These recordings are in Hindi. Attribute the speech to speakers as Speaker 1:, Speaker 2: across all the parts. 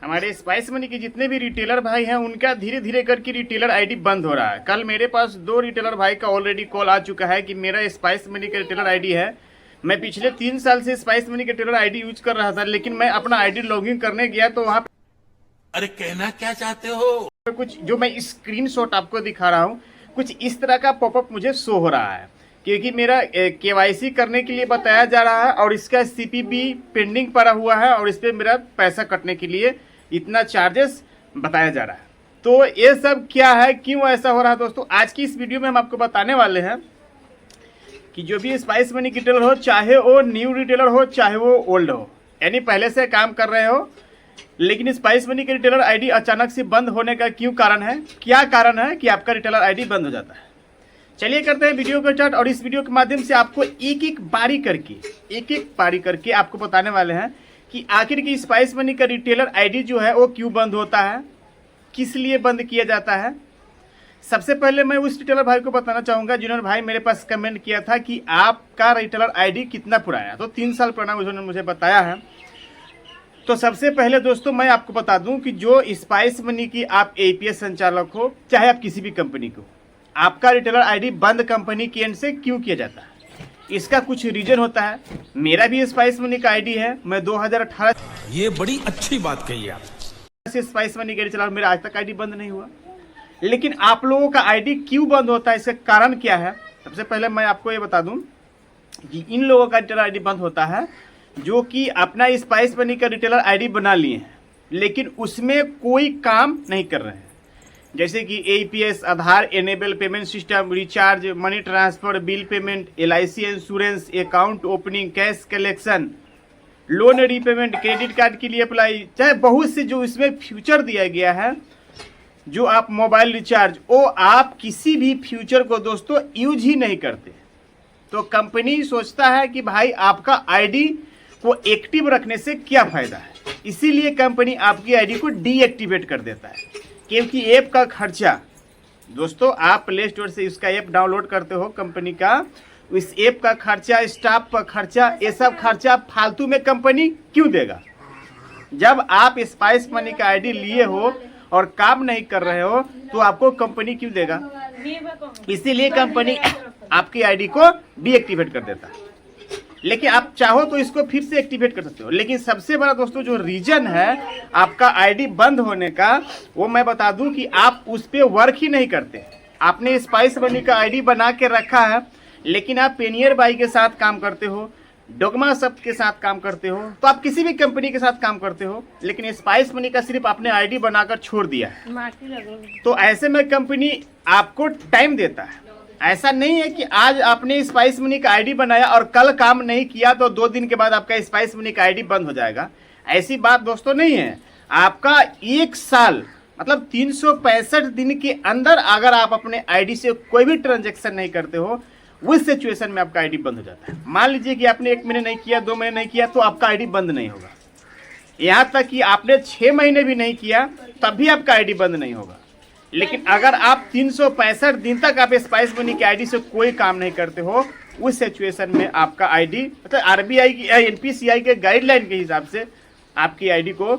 Speaker 1: हमारे स्पाइस मनी के जितने भी रिटेलर भाई हैं उनका धीरे धीरे करके रिटेलर आईडी बंद हो रहा है। कल मेरे पास 2 रिटेलर भाई का ऑलरेडी कॉल आ चुका है कि मेरा स्पाइस मनी का रिटेलर आईडी है। मैं पिछले 3 साल से स्पाइस मनी का रिटेलर आईडी यूज कर रहा था, लेकिन मैं अपना आईडी लॉगिन करने गया तो वहाँ
Speaker 2: अरे कहना क्या चाहते हो?
Speaker 1: कुछ जो मैं स्क्रीनशॉट आपको दिखा रहा हूँ, कुछ इस तरह का पॉपअप मुझे शो हो रहा है, क्योंकि मेरा केवाईसी करने के लिए बताया जा रहा है और इसका सीपीबी पेंडिंग पड़ा हुआ है और इस पर मेरा पैसा कटने के लिए इतना चार्जेस बताया जा रहा है। तो ये सब क्या है, क्यों ऐसा हो रहा है दोस्तों, आज की इस वीडियो में हम आपको बताने वाले हैं कि जो भी स्पाइस मनी रिटेलर हो, चाहे वो न्यू रिटेलर हो चाहे वो ओल्ड हो, यानी पहले से काम कर रहे हो, लेकिन स्पाइस मनी के रिटेलर आईडी अचानक से बंद होने का क्यों कारण है, क्या कारण है कि आपका रिटेलर आईडी बंद हो जाता है। चलिए करते हैं वीडियो को स्टार्ट और इस वीडियो के माध्यम से आपको एक एक बारी करके आपको बताने वाले हैं कि आखिर की स्पाइस मनी का रिटेलर आईडी जो है वो क्यों बंद होता है, किस लिए बंद किया जाता है। सबसे पहले मैं उस रिटेलर भाई को बताना चाहूँगा जिन्होंने भाई मेरे पास कमेंट किया था कि आपका रिटेलर आईडी कितना पुराना है, तो 3 साल पुराना उन्होंने मुझे बताया है। तो सबसे पहले दोस्तों मैं आपको बता दूं कि जो स्पाइस मनी की आप एपीएस संचालक हो, चाहे आप किसी भी कंपनी को, आपका रिटेलर आईडी बंद कंपनी के एंड से क्यों किया जाता है, इसका कुछ रीजन होता है। मेरा भी स्पाइस मनी का आईडी है, मैं 2018
Speaker 2: ये बड़ी अच्छी बात कही आप
Speaker 1: से स्पाइस मनी का चला, मेरा आज तक आईडी बंद नहीं हुआ। लेकिन आप लोगों का आईडी क्यों बंद होता है, इसका कारण क्या है। सबसे पहले मैं आपको ये बता दूं कि इन लोगों का रिटेलर आईडी बंद होता है जो कि अपना स्पाइस मनी का रिटेलर आईडी बना लिए हैं, लेकिन उसमें कोई काम नहीं कर रहे हैं, जैसे कि APS, Aadhaar enable payment system, recharge, money transfer, bill payment, LIC insurance, account opening, cash collection, loan repayment, credit card के लिए अप्लाई, चाहे बहुत से जो इसमें फ्यूचर दिया गया है, जो आप मोबाइल रिचार्ज, वो आप किसी भी फ्यूचर को दोस्तों यूज ही नहीं करते। तो कंपनी सोचता है कि भाई आपका आईडी को एक्टिव रखने से क्या फायदा है, इसीलिए कंपनी आपकी आईडी को डीएक्टिवेट कर देता है। क्योंकि ऐप का खर्चा दोस्तों, आप प्ले स्टोर से इसका ऐप डाउनलोड करते हो कंपनी का, इस ऐप का खर्चा, स्टाफ का खर्चा, ये सब खर्चा फालतू में कंपनी क्यों देगा। जब आप स्पाइस मनी का आईडी लिए हो और काम नहीं कर रहे हो तो आपको कंपनी क्यों देगा, इसीलिए कंपनी आपकी आईडी को डीएक्टिवेट कर देता है। लेकिन आप चाहो तो इसको फिर से एक्टिवेट कर सकते हो। लेकिन सबसे बड़ा दोस्तों जो रीजन है आपका आईडी बंद होने का, वो मैं बता दूं कि आप उस पर वर्क ही नहीं करते। आपने स्पाइस मनी का आईडी बना के रखा है, लेकिन आप पेनियर बाई के साथ काम करते हो, डोगमा शब्द के साथ काम करते हो, तो आप किसी भी कंपनी के साथ काम करते हो, लेकिन स्पाइस मनी का सिर्फ आपने आईडी बनाकर छोड़ दिया है। तो ऐसे में कंपनी आपको टाइम देता है। ऐसा नहीं है कि आज आपने स्पाइस मनी का आईडी बनाया और कल काम नहीं किया तो 2 दिन के बाद आपका स्पाइस मनी का आईडी बंद हो जाएगा। ऐसी बात दोस्तों नहीं है। आपका 1 साल मतलब 365 दिन के अंदर अगर आप अपने आईडी से कोई भी ट्रांजैक्शन नहीं करते हो, उस सिचुएशन में आपका आईडी बंद हो जाता है। मान लीजिए कि आपने 1 महीने नहीं किया, 2 महीने नहीं किया, तो आपका आईडी बंद नहीं होगा। यहाँ तक कि आपने 6 महीने भी नहीं किया तब भी आपका आईडी बंद नहीं होगा। लेकिन अगर आप 365 दिन तक आप स्पाइस मनी के आईडी से कोई काम नहीं करते हो, उस सिचुएशन में आपका आईडी मतलब आरबीआई की एनपीसीआई के गाइडलाइन के हिसाब से आपकी आईडी को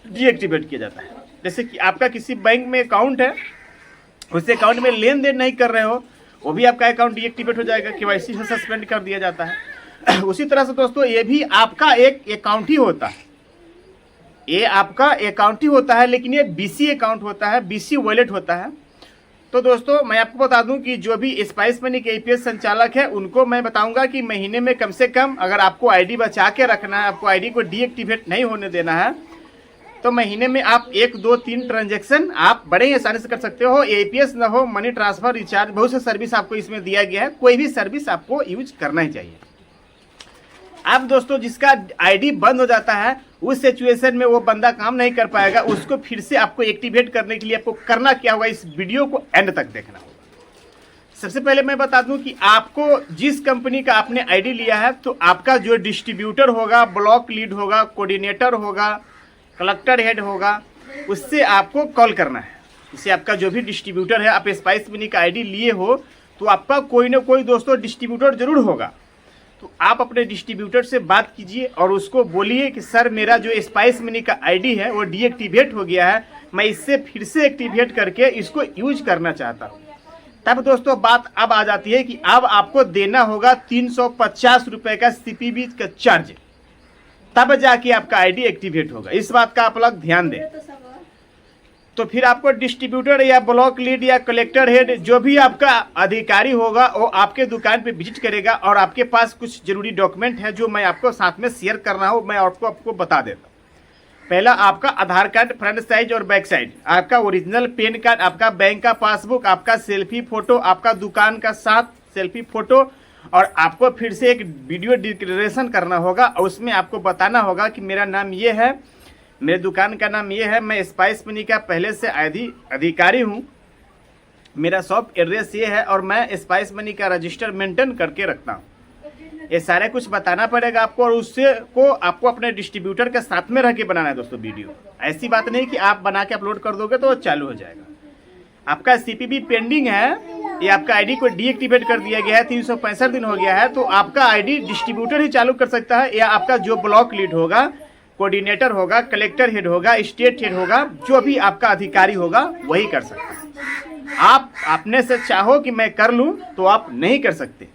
Speaker 1: डीएक्टिवेट किया जाता है। जैसे कि आपका किसी बैंक में अकाउंट है, उस अकाउंट में लेन देन नहीं कर रहे हो, वो भी आपका अकाउंट डीएक्टिवेट हो जाएगा, केवाईसी से सस्पेंड कर दिया जाता है। उसी तरह से दोस्तों ये भी आपका एक अकाउंट ही होता है, ये आपका अकाउंट ही होता है, लेकिन ये बीसी अकाउंट होता है, बीसी वॉलेट होता है। तो दोस्तों मैं आपको बता दूं कि जो भी स्पाइस मनी के एपीएस संचालक है उनको मैं बताऊंगा कि महीने में कम से कम, अगर आपको आईडी बचा के रखना है, आपको आईडी को डीएक्टिवेट नहीं होने देना है, तो महीने में आप 1, 2, 3 ट्रांजैक्शन आप बड़े ही आसानी से कर सकते हो। एपीएस ना हो, मनी ट्रांसफर, रिचार्ज, बहुत से सर्विस आपको इसमें दिया गया है, कोई भी सर्विस आपको यूज करना ही चाहिए। अब दोस्तों जिसका आईडी बंद हो जाता है, उस सिचुएशन में वो बंदा काम नहीं कर पाएगा, उसको फिर से आपको एक्टिवेट करने के लिए आपको करना क्या होगा, इस वीडियो को एंड तक देखना होगा। सबसे पहले मैं बता दूं कि आपको जिस कंपनी का आपने आईडी लिया है, तो आपका जो डिस्ट्रीब्यूटर होगा, ब्लॉक लीड होगा, कोऑर्डिनेटर होगा, कलेक्टर हेड होगा, उससे आपको कॉल करना है। इससे आपका जो भी डिस्ट्रीब्यूटर है, आप स्पाइस मनी का आईडी लिए हो तो आपका कोई ना कोई दोस्तों डिस्ट्रीब्यूटर जरूर होगा। तो आप अपने डिस्ट्रीब्यूटर से बात कीजिए और उसको बोलिए कि सर मेरा जो स्पाइस मनी का आईडी है वो डीएक्टिवेट हो गया है, मैं इससे फिर से एक्टिवेट करके इसको यूज करना चाहता हूँ। तब दोस्तों बात अब आ जाती है कि अब आपको देना होगा 350 रुपये का CPB का चार्ज, तब जाके आपका आईडी एक्टिवेट होगा। इस बात का आप लोग ध्यान दें। तो फिर आपको डिस्ट्रीब्यूटर या ब्लॉक लीड या कलेक्टर हेड जो भी आपका अधिकारी होगा वो आपके दुकान पे विजिट करेगा और आपके पास कुछ जरूरी डॉक्यूमेंट है जो मैं आपको साथ में शेयर करना हो, मैं आपको बता देता हूँ। पहला आपका आधार कार्ड फ्रंट साइज और बैक साइड, आपका ओरिजिनल पैन कार्ड, आपका बैंक का पासबुक, आपका सेल्फी फोटो, आपका दुकान का साथ सेल्फी फोटो, और आपको फिर से एक वीडियो डिक्लेरेशन करना होगा और उसमें आपको बताना होगा कि मेरा नाम ये है, मेरे दुकान का नाम ये है, मैं स्पाइस मनी का पहले से अधिकारी हूँ, मेरा शॉप एड्रेस ये है और मैं स्पाइस मनी का रजिस्टर मेंटेन करके रखता हूँ। ये सारे कुछ बताना पड़ेगा आपको और उससे को आपको अपने डिस्ट्रीब्यूटर के साथ में रह के बनाना है दोस्तों वीडियो। ऐसी बात नहीं कि आप बना के अपलोड कर दोगे तो चालू हो जाएगा। आपका CPB पेंडिंग है, ये आपका आईडी को डीएक्टिवेट कर दिया गया है, 365 दिन हो गया है, तो आपका आईडी डिस्ट्रीब्यूटर ही चालू कर सकता है या आपका जो ब्लॉक लीड होगा, कोऑर्डिनेटर होगा, कलेक्टर हेड होगा, स्टेट हेड होगा, जो भी आपका अधिकारी होगा वही कर सकता है। आप अपने से चाहो कि मैं कर लूँ तो आप नहीं कर सकते।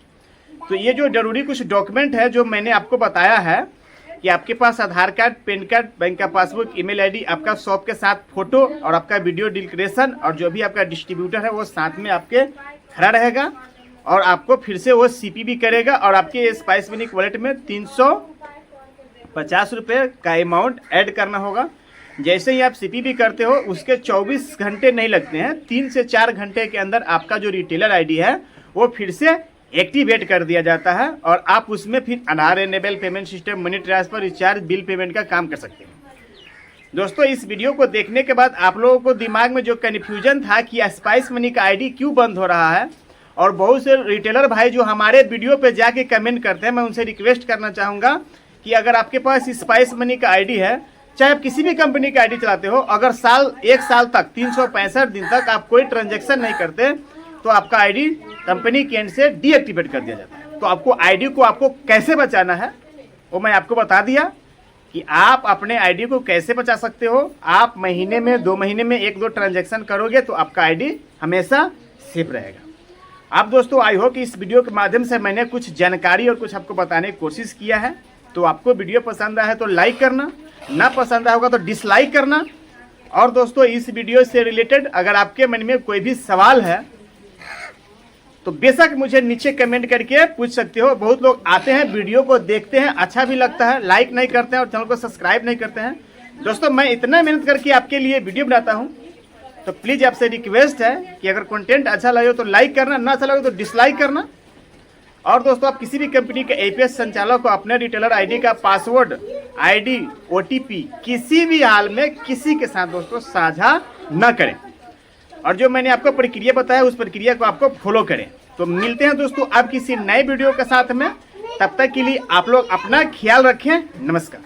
Speaker 1: तो ये जो जरूरी कुछ डॉक्यूमेंट है जो मैंने आपको बताया है कि आपके पास आधार कार्ड, पैन कार्ड, बैंक का पासबुक, ईमेल आईडी, आपका शॉप के साथ फोटो और आपका वीडियो डिक्लेरेशन और जो भी आपका डिस्ट्रीब्यूटर है वो साथ में आपके खड़ा रहेगा और आपको फिर से वो CPB करेगा और आपके स्पाइस मनी वॉलेट में 350 रुपये का अमाउंट ऐड करना होगा। जैसे ही आप CPB करते हो उसके 24 घंटे नहीं लगते हैं, 3 से 4 घंटे के अंदर आपका जो रिटेलर आईडी है वो फिर से एक्टिवेट कर दिया जाता है और आप उसमें फिर Aadhaar enable payment system, money transfer, recharge, bill payment का काम कर सकते हैं। दोस्तों इस वीडियो को देखने के बाद आप लोगों को दिमाग में जो कन्फ्यूजन था कि स्पाइस मनी का आईडी क्यों बंद हो रहा है, और बहुत से रिटेलर भाई जो हमारे वीडियो पे जाके कमेंट करते हैं, मैं उनसे रिक्वेस्ट करना चाहूँगा कि अगर आपके पास स्पाइस मनी का आईडी है, चाहे आप किसी भी कंपनी का आईडी चलाते हो, अगर 1 साल तक 365 दिन तक आप कोई ट्रांजेक्शन नहीं करते तो आपका आईडी कंपनी के एंड से डीएक्टिवेट कर दिया जाता है। तो आपको आईडी को आपको कैसे बचाना है वो मैं आपको बता दिया कि आप अपने आईडी को कैसे बचा सकते हो। आप महीने में 2 महीने में 1-2 ट्रांजैक्शन करोगे तो आपका आईडी हमेशा सेफ रहेगा। आप दोस्तों आई होप कि इस वीडियो के माध्यम से मैंने कुछ जानकारी और कुछ आपको बताने की कोशिश किया है। तो आपको वीडियो पसंद आया है तो लाइक करना, ना पसंद आया होगा तो डिसलाइक करना। और दोस्तों इस वीडियो से रिलेटेड अगर आपके मन में कोई भी सवाल है तो बेशक मुझे नीचे कमेंट करके पूछ सकते हो। बहुत लोग आते हैं, वीडियो को देखते हैं, अच्छा भी लगता है, लाइक नहीं करते हैं और चैनल को सब्सक्राइब नहीं करते हैं। दोस्तों मैं इतना मेहनत करके आपके लिए वीडियो बनाता हूं, तो प्लीज़ आपसे रिक्वेस्ट है कि अगर कंटेंट अच्छा लगे तो लाइक करना, ना अच्छा लगे तो डिसलाइक करना। और दोस्तों आप किसी भी कंपनी के APS संचालक को अपने रिटेलर आईडी का पासवर्ड, ID, OTP किसी भी हाल में किसी के साथ दोस्तों साझा न करें। और जो मैंने आपको प्रक्रिया बताया उस प्रक्रिया को आपको फॉलो करें। तो मिलते हैं दोस्तों अब किसी नए वीडियो के साथ में, तब तक के लिए आप लोग अपना ख्याल रखें। नमस्कार।